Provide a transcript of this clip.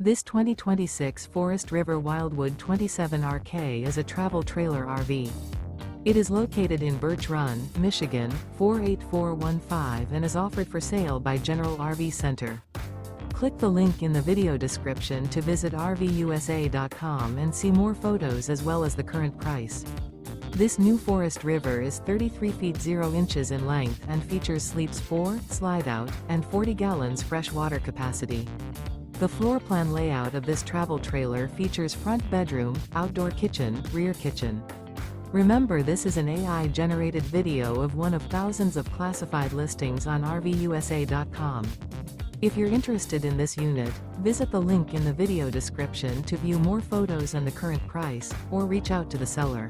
This 2026 Forest River Wildwood 27RK is a travel trailer RV. It is located in Birch Run, Michigan, 48415 and is offered for sale by General RV Center. Click the link in the video description to visit RVUSA.com and see more photos as well as the current price. This new Forest River is 33 feet 0 inches in length and features sleeps 4, slide-out, and 40 gallons fresh water capacity. The floor plan layout of this travel trailer features front bedroom, outdoor kitchen, rear kitchen. Remember, this is an AI-generated video of one of thousands of classified listings on RVUSA.com. If you're interested in this unit, visit the link in the video description to view more photos and the current price, or reach out to the seller.